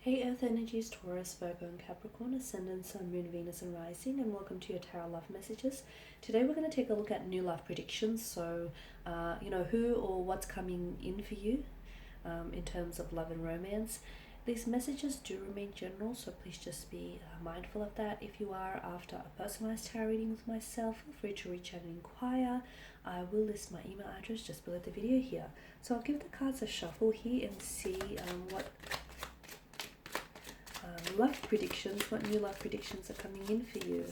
Hey Earth Energies, Taurus, Virgo and Capricorn, Ascendant, Sun, Moon, Venus and Rising, and welcome to your Tarot Love Messages. Today we're going to take a look at new love predictions, so who or what's coming in for you in terms of love and romance. These messages do remain general, so please just be mindful of that. If you are after a personalized tarot reading with myself, feel free to reach out and inquire. I will list my email address just below the video here. So I'll give the cards a shuffle here and see what new love predictions are coming in for you.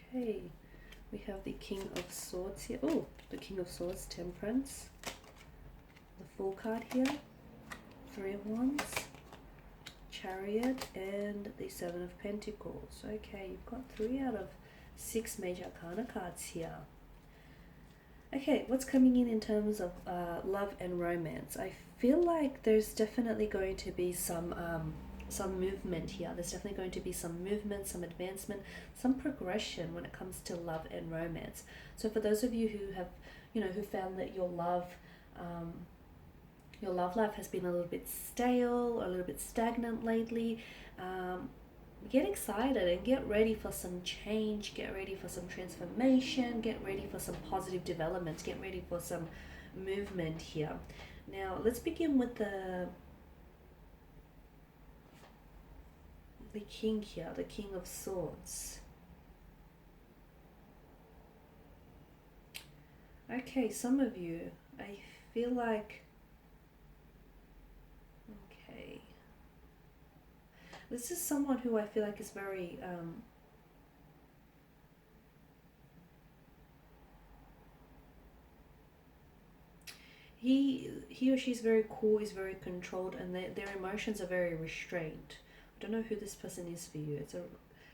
Okay, we have the King of Swords here. Oh, the King of Swords, Temperance. The Fool card here. Three of Wands. Chariot and the Seven of Pentacles. Okay, you've got 3 out of 6 major arcana cards here. Okay, what's coming in terms of love and romance? I feel like there's definitely going to be some movement here. There's definitely going to be some movement, some advancement, some progression when it comes to love and romance. So for those of you who have, who found that your love life has been a little bit stale or a little bit stagnant lately, get excited and get ready for some change, get ready for some transformation, get ready for some positive developments, get ready for some movement here. Now let's begin with the King here, the King of Swords. Okay, some of you, I feel like, this is someone who I feel like is very he or she's very cool, is very controlled, and their emotions are very restrained. I don't know who this person is for you. It's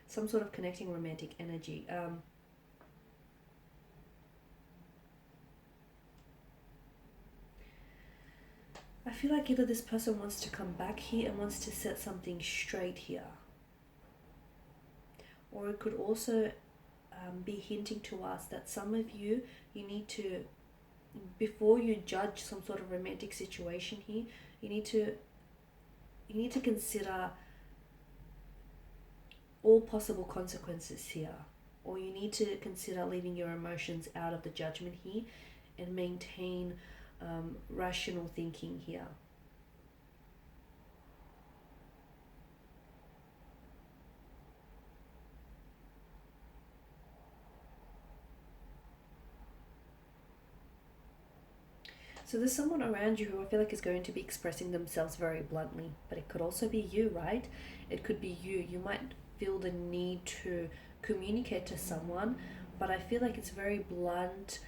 some sort of connecting romantic energy. I feel like either this person wants to come back here and wants to set something straight here, or it could also be hinting to us that some of you need to, before you judge some sort of romantic situation here, you need to consider all possible consequences here, or you need to consider leaving your emotions out of the judgment here and maintain rational thinking here. So there's someone around you who I feel like is going to be expressing themselves very bluntly, but it could also be you, right? It could be you. You might feel the need to communicate to someone, but I feel like it's very blunt,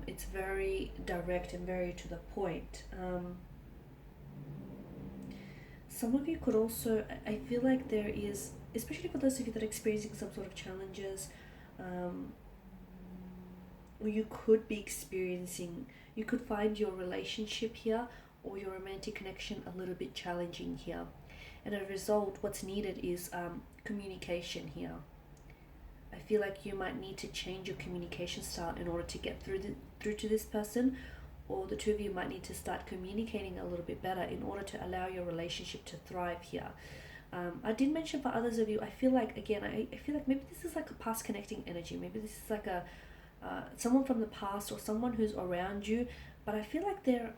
it's very direct and very to the point. Some of you could also, I feel like there is, especially for those of you that are experiencing some sort of challenges, or you could be experiencing, you could find your relationship here or your romantic connection a little bit challenging here. And as a result, what's needed is communication here. I feel like you might need to change your communication style in order to get through to this person, or the two of you might need to start communicating a little bit better in order to allow your relationship to thrive here. I did mention for others of you, I feel like, again, I feel like maybe this is like a past connecting energy. Maybe this is like a someone from the past or someone who's around you, but I feel like they're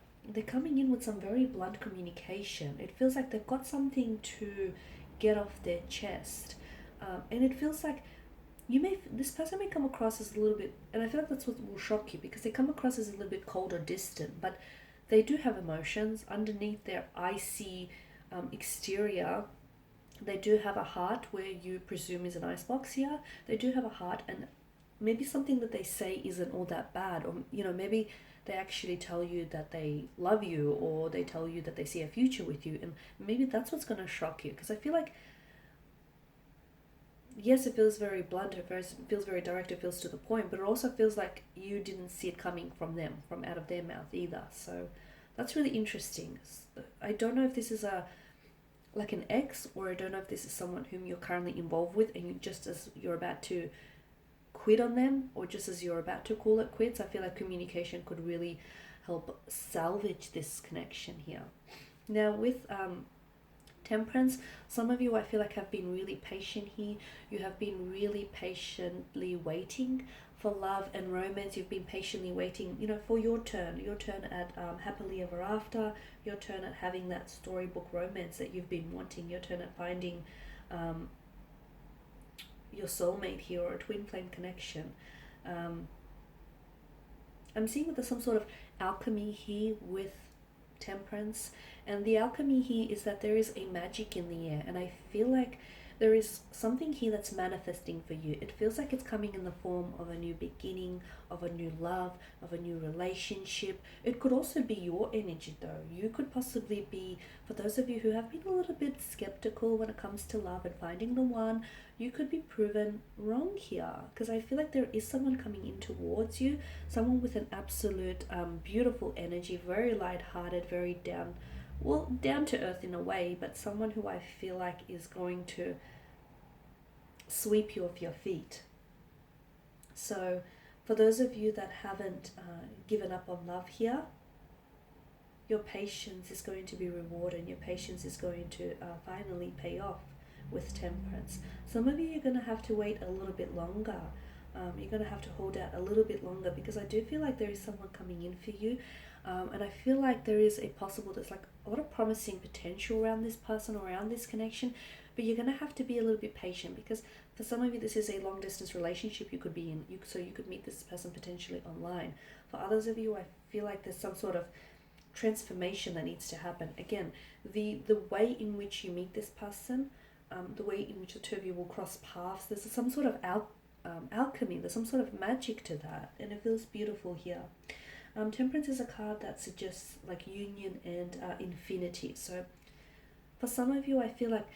coming in with some very blunt communication. It feels like they've got something to get off their chest, and it feels like this person may come across as a little bit, and I feel like that's what will shock you, because they come across as a little bit cold or distant, but they do have emotions underneath their icy exterior. They do have a heart, where you presume is an icebox here. They do have a heart, and maybe something that they say isn't all that bad, or maybe they actually tell you that they love you, or they tell you that they see a future with you, and maybe that's what's going to shock you. Because I feel like, yes, it feels very blunt, it feels very direct, it feels to the point, but it also feels like you didn't see it coming from them, from out of their mouth either. So that's really interesting. I don't know if this is a like an ex, or I don't know if this is someone whom you're currently involved with and you just as you're about to quit on them, or just as you're about to call it quits. I feel like communication could really help salvage this connection here. Now with Temperance, some of you I feel like have been really patient here. You have been really patiently waiting for love and romance. You've been patiently waiting, for your turn at happily ever after, your turn at having that storybook romance that you've been wanting, your turn at finding your soulmate here, or a twin flame connection. I'm seeing that there's some sort of alchemy here with Temperance, and the alchemy here is that there is a magic in the air, and I feel like there is something here that's manifesting for you. It feels like it's coming in the form of a new beginning, of a new love, of a new relationship. It could also be your energy though. You could possibly be, for those of you who have been a little bit skeptical when it comes to love and finding the one, you could be proven wrong here, because I feel like there is someone coming in towards you, someone with an absolute beautiful energy, very light-hearted, very down to earth in a way, but someone who I feel like is going to sweep you off your feet. So for those of you that haven't given up on love here, your patience is going to be rewarded. Your patience is going to finally pay off with Temperance. Some of you are going to have to wait a little bit longer. You're going to have to hold out a little bit longer, because I do feel like there is someone coming in for you. And I feel like there's like a lot of promising potential around this person, around this connection, but you're going to have to be a little bit patient, because for some of you this is a long distance relationship you could be in, so you could meet this person potentially online. For others of you, I feel like there's some sort of transformation that needs to happen. Again, the way in which you meet this person, the way in which the two of you will cross paths, there's some sort of alchemy, there's some sort of magic to that, and it feels beautiful here. Temperance is a card that suggests like union and infinity. So for some of you, I feel like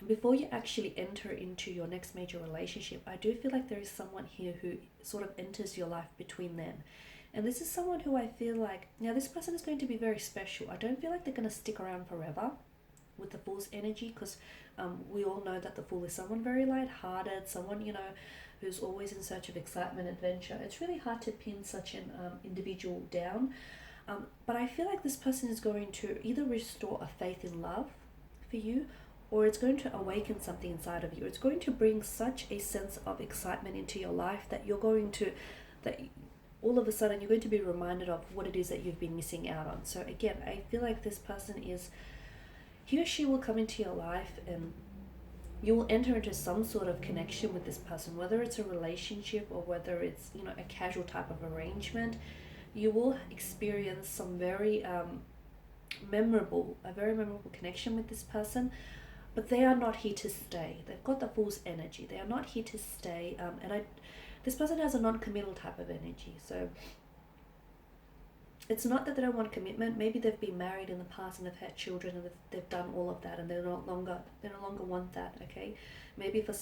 before you actually enter into your next major relationship, I do feel like there is someone here who sort of enters your life between them. And this is someone who I feel like, now this person is going to be very special. I don't feel like they're going to stick around forever with the Fool's energy, because we all know that the Fool is someone very light-hearted, someone, who's always in search of excitement, adventure. It's really hard to pin such an individual down. But I feel like this person is going to either restore a faith in love for you, or it's going to awaken something inside of you. It's going to bring such a sense of excitement into your life that all of a sudden you're going to be reminded of what it is that you've been missing out on. So again, I feel like this person he or she will come into your life, and you will enter into some sort of connection with this person, whether it's a relationship or whether it's, a casual type of arrangement. You will experience some very memorable connection with this person, but they are not here to stay. They've got the Fool's energy. They are not here to stay. This person has a non-committal type of energy. So it's not that they don't want commitment. Maybe they've been married in the past and they've had children and they've done all of that, and they no longer want that. Okay, maybe for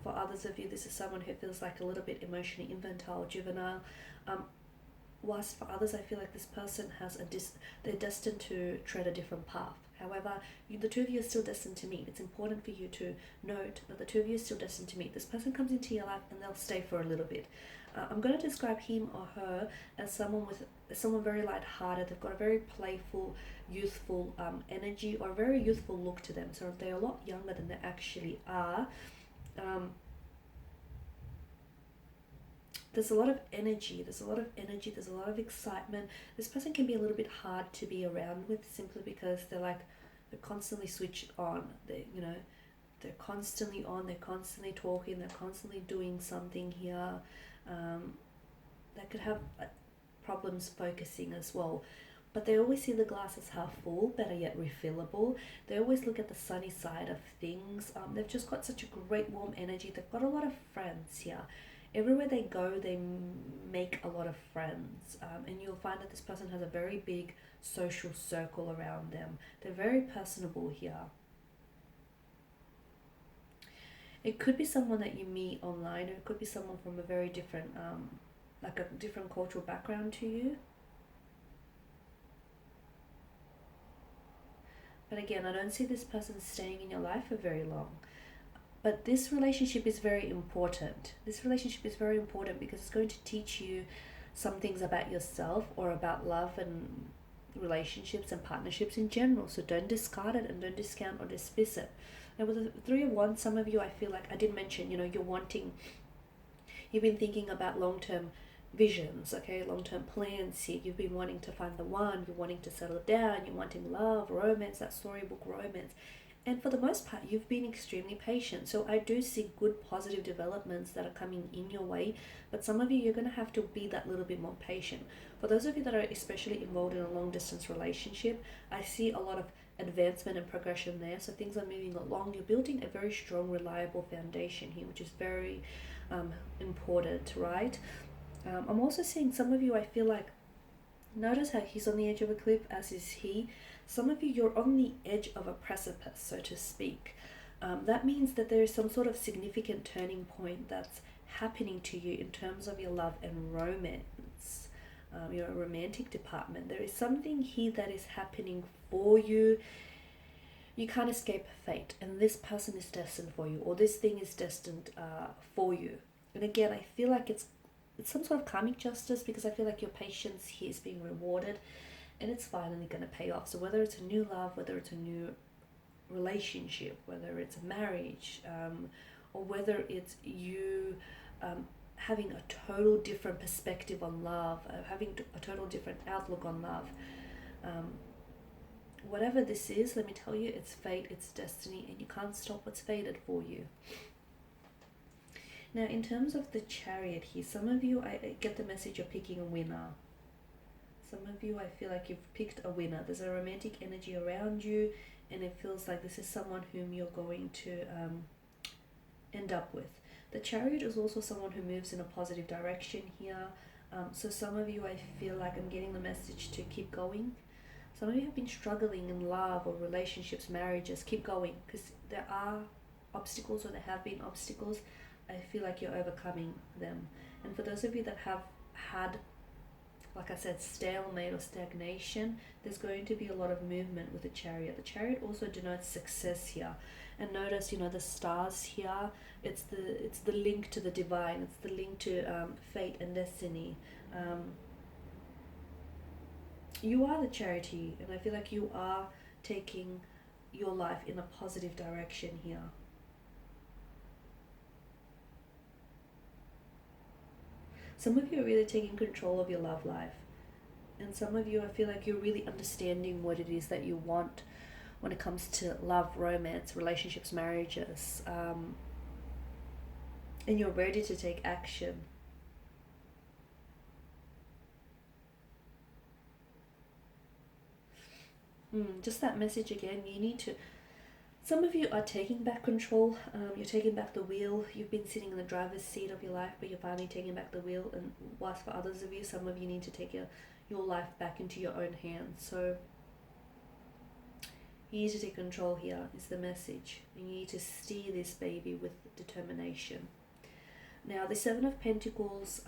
others of you, this is someone who feels like a little bit emotionally infantile, juvenile. Whilst for others, I feel like this person they're destined to tread a different path. However, the two of you are still destined to meet. It's important for you to note that the two of you are still destined to meet. This person comes into your life and they'll stay for a little bit. I'm going to describe him or her as someone very light-hearted. They've got a very playful, youthful energy, or a very youthful look to them. So they're a lot younger than they actually are. There's a lot of energy, there's a lot of excitement. This person can be a little bit hard to be around with, simply because they're constantly switched on. They're constantly on, they're constantly talking, they're constantly doing something here. They could have problems focusing as well. But they always see the glass as half full, better yet refillable. They always look at the sunny side of things. They've just got such a great warm energy. They've got a lot of friends here. Everywhere they go, they make a lot of friends, and you'll find that this person has a very big social circle around them. They're very personable here. It could be someone that you meet online, or it could be someone from a very different, a different cultural background to you. But again, I don't see this person staying in your life for very long. But this relationship is very important. This relationship is very important because it's going to teach you some things about yourself or about love and relationships and partnerships in general. So don't discard it and don't discount or dismiss it. And with the Three of Wands, some of you, I feel like I did mention, you've been thinking about long-term visions, okay, long-term plans here. You've been wanting to find the one, you're wanting to settle down, you're wanting love, romance, that storybook romance. And for the most part, you've been extremely patient. So I do see good positive developments that are coming in your way. But some of you, you're going to have to be that little bit more patient. For those of you that are especially involved in a long distance relationship, I see a lot of advancement and progression there. So things are moving along. You're building a very strong, reliable foundation here, which is very important, right? I'm also seeing some of you, I feel like, notice how he's on the edge of a cliff, as is he. Some of you, you're on the edge of a precipice, so to speak. That means that there is some sort of significant turning point that's happening to you in terms of your love and romance, your romantic department. There is something here that is happening for you. You can't escape fate, and this person is destined for you, or this thing is destined for you. And again, I feel like it's some sort of karmic justice, because I feel like your patience here is being rewarded and it's finally going to pay off. So whether it's a new love, whether it's a new relationship, whether it's a marriage, or whether it's you having a total different perspective on love, having a total different outlook on love, whatever this is, let me tell you, it's fate, it's destiny, and you can't stop what's fated for you. Now, in terms of the Chariot here, some of you, I get the message you're picking a winner. Some of you, I feel like you've picked a winner. There's a romantic energy around you, and it feels like this is someone whom you're going to end up with. The Chariot is also someone who moves in a positive direction here. So some of you, I feel like I'm getting the message to keep going. Some of you have been struggling in love or relationships, marriages. Keep going, because there are obstacles, or there have been obstacles. I feel like you're overcoming them. And for those of you that have had, like I said, stalemate or stagnation, there's going to be a lot of movement with the Chariot. The Chariot also denotes success here. And notice, the stars here, it's the link to the divine, it's the link to fate and destiny. You are the Charity, and I feel like you are taking your life in a positive direction here. Some of you are really taking control of your love life. And some of you, I feel like you're really understanding what it is that you want when it comes to love, romance, relationships, marriages. And you're ready to take action. Just that message again, you need to... Some of you are taking back control, you're taking back the wheel. You've been sitting in the driver's seat of your life, but you're finally taking back the wheel. And whilst for others of you, some of you need to take your life back into your own hands. So you need to take control here, is the message. You need to steer this baby with determination. Now, the Seven of Pentacles,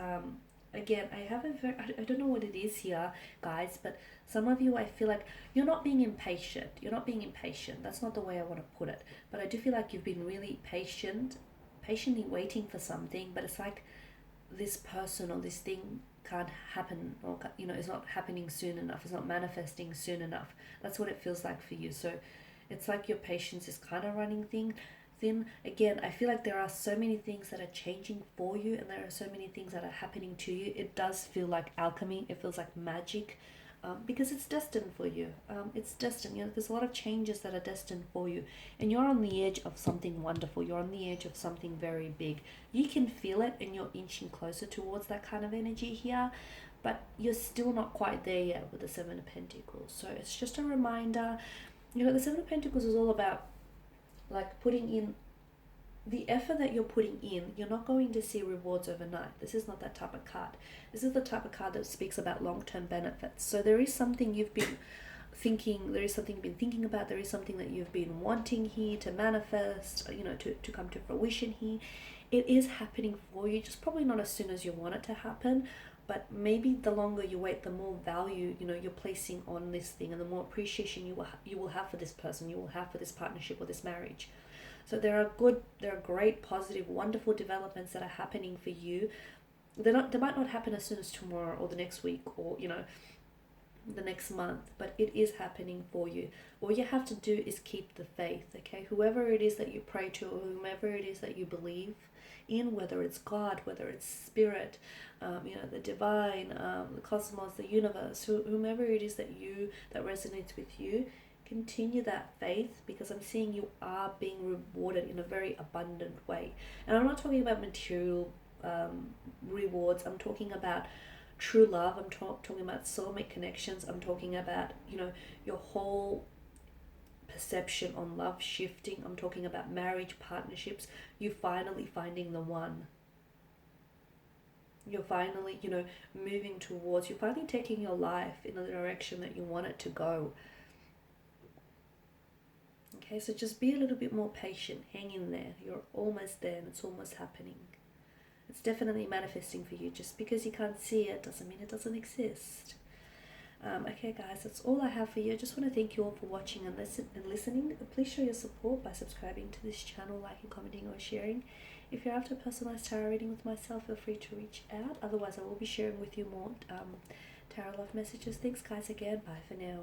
again, I don't know what it is here, guys, but some of you, I feel like you're not being impatient. You're not being impatient. That's not the way I want to put it. But I do feel like you've been really patiently waiting for something, but it's like this person or this thing can't happen, or, it's not happening soon enough. It's not manifesting soon enough. That's what it feels like for you. So it's like your patience is kind of running thin. Again, I feel like there are so many things that are changing for you, and there are so many things that are happening to you. It does feel like alchemy. It feels like magic, because it's destined for you. It's destined. There's a lot of changes that are destined for you, and you're on the edge of something wonderful. You're on the edge of something very big. You can feel it, and you're inching closer towards that kind of energy here, but you're still not quite there yet with the Seven of Pentacles. So it's just a reminder. The Seven of Pentacles is all about like putting in the effort that you're putting in. You're not going to see rewards overnight. This is not that type of card. This is the type of card that speaks about long-term benefits. So there is something you've been thinking, there is something you've been thinking about, there is something that you've been wanting here to manifest, to come to fruition here. It is happening for you, just probably not as soon as you want it to happen, but maybe the longer you wait, the more value, you're placing on this thing, and the more appreciation you will have for this person, you will have for this partnership or this marriage. So there are great, positive, wonderful developments that are happening for you. They might not happen as soon as tomorrow or the next week, or the next month, but it is happening for you. All you have to do is keep the faith, okay? Whoever it is that you pray to, or whomever it is that you believe in, whether it's God, whether it's spirit, the divine, the cosmos, the universe, whomever it is that resonates with you, continue that faith, because I'm seeing you are being rewarded in a very abundant way. And I'm not talking about material rewards. I'm talking about true love. I'm talking about soulmate connections. I'm talking about your whole perception on love shifting. I'm talking about marriage, partnerships. You finally finding the one. You're finally moving towards. You're finally taking your life in the direction that you want it to go. Okay, so just be a little bit more patient. Hang in there. You're almost there, and it's almost happening. It's definitely manifesting for you. Just because you can't see it doesn't mean it doesn't exist. Okay, guys, that's all I have for you. I just want to thank you all for watching and listening. Please show your support by subscribing to this channel, liking, commenting, or sharing. If you're after a personalized tarot reading with myself, feel free to reach out. Otherwise, I will be sharing with you more tarot love messages. Thanks, guys, again. Bye for now.